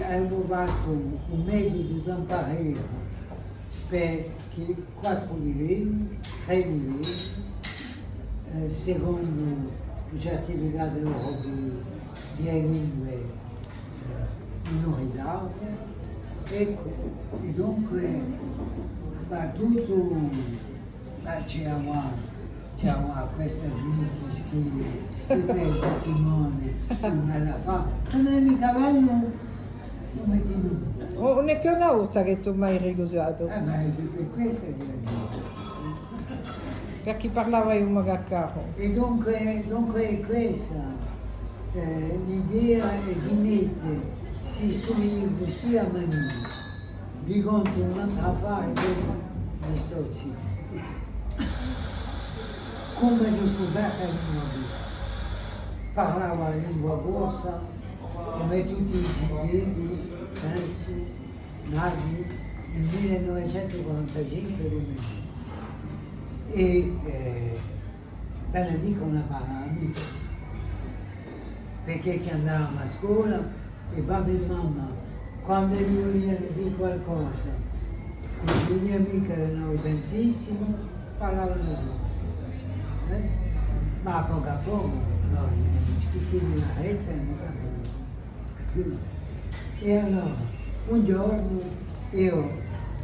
hanno trovato un metodo di imparare per 4 livelli, 3 livelli, secondo il certificato europeo di lingue minoritarie. Ecco, e dunque tutto c'è questa qui che scrive tutte le settimane, me la fa. Non è mica bello, non metti nulla. Non è che una volta che tu mi hai ricusato. Ma è per questo che la dico. Per chi parlava io magari caro. E dunque è questa l'idea è di mettere si studi così a manino, vi conto un'altra fare dopo mi sto zitto. Come ho scoperto la lingua corsa, parlavo la lingua corsa come tutti i gigli, penso, nati nel 1945 Romania. E ve la dico una parola amica, perché che andavamo a scuola e papà e mamma, quando gli volevano dire qualcosa, le mie amiche erano tantissime, parlavano loro. Ma a poco noi stupiamo la retta e non capiamo. E allora, un giorno io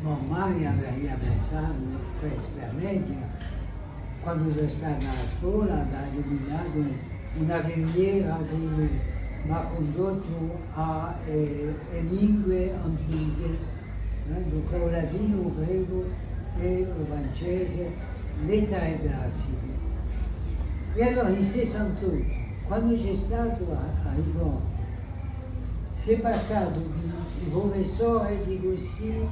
non mai avrei pensato questo per legge, quando sono stata a scuola, da Milano, una infermiera che mi ha condotto a lingue antiche, dunque il latino, il greco e il francese, lettera e grazia. E allora in 68, quando c'è stato a Livorno, si è passato di professore di consiglio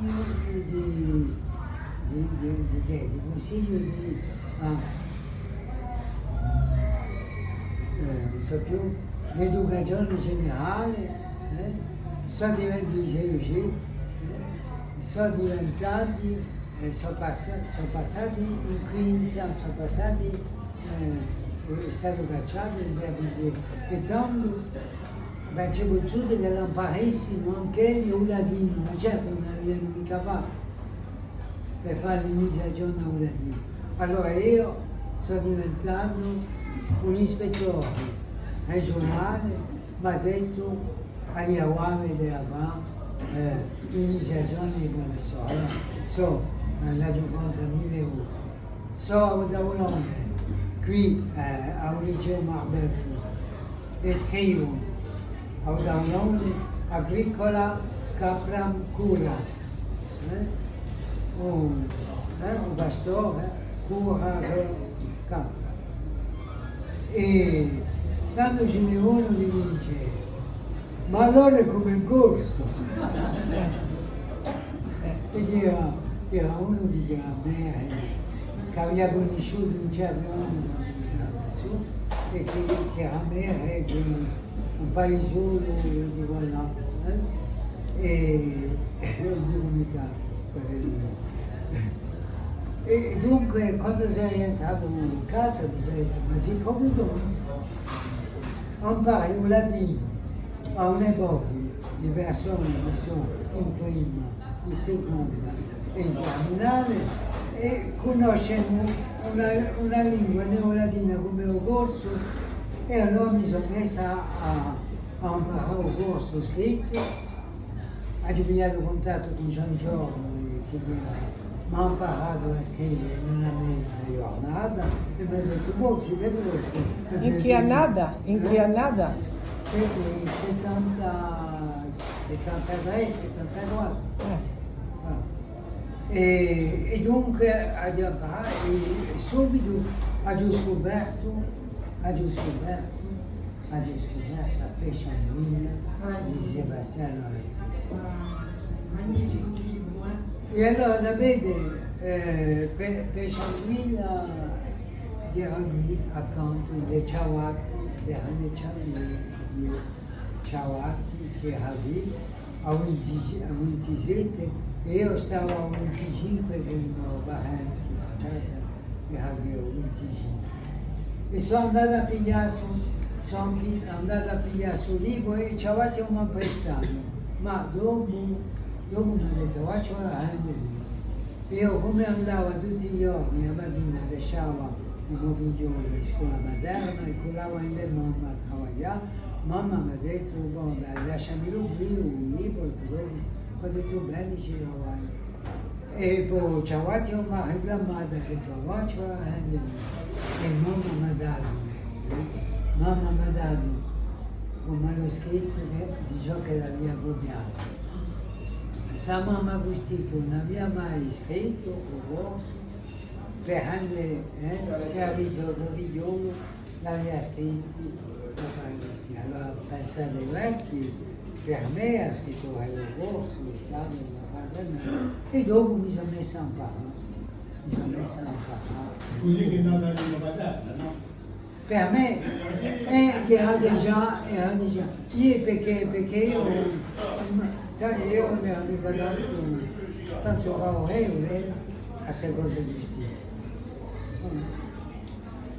non so più, l'educazione generale, sono diventati, sono passati in quinta, sono passati, è stato cacciato in Davide. E tanto c'è voluto che l'imparessimo anche il latino, ma certo non avevano mica fatto per fare l'iniziazione a un latino. Allora io sono diventato un ispettore regionale, mi ha detto agli awami della l'iniziazione di professore, sono andato conto 1000 euro. Sono da un anno qui a un liceo Marbelfi e scrivo a un anno agricola capram cura, un pastore cura capra. E quando ce n'è uno mi dice, ma allora è come in corso? E era uno di me che aveva conosciuto un certo anno e che a me è un paesone di quella. E non dico mica e dunque quando sei entrato in casa mi sono detto, ma siccome tu impari un latino a un'epoca di persone che sono in prima, in seconda e in terminale e conoscono una lingua neolatina come il corso e allora mi sono messa a imparare il corso scritto, ho pigliato contatto con Gian Giorgio che mi ha imparato a scrivere in una mezza giornata e mi ha detto, boh, si vede questo. In che annata? In che annata? 73, 74. E dunque subito ho scoperto a Pescianguilla di Sebastiano Renzi. E allora sapete, Pescianguilla era lì accanto dei Ciavatti, di Ciavatti che era lì a 27 e io stavo a 25 con i miei parenti a casa, era lì a 25. E sono andato a pigliare sono andato a pigliare sul libro e ci avevamo prestato, ma dopo mi ha detto faccio la hand. Io come andavo tutti i giorni, la mattina lasciavo il mio figlio in scuola materna e collavo in le mamma a lavorare, mamma mi ha detto, vabbè, lasciamelo qui un libro, ho detto bene ci lavoro. E poi ci avevamo ma reclamato, ho detto faccio la hand e mamma mi ha dato un manoscritto di ciò che l'aveva copiato. Sa mamma questi che non aveva mai scritto o cosa, perché se aveva suo figliolo l'aveva scritto per fare questi. Allora pensate ai vecchi, per me ha scritto il corso, stato da fare per me, e dopo mi sono messa a imparare. Così che è andata in lingua paterna, no? Per me era già, io perché io, sai, io mi ero tanto favorevole a queste cose di stile.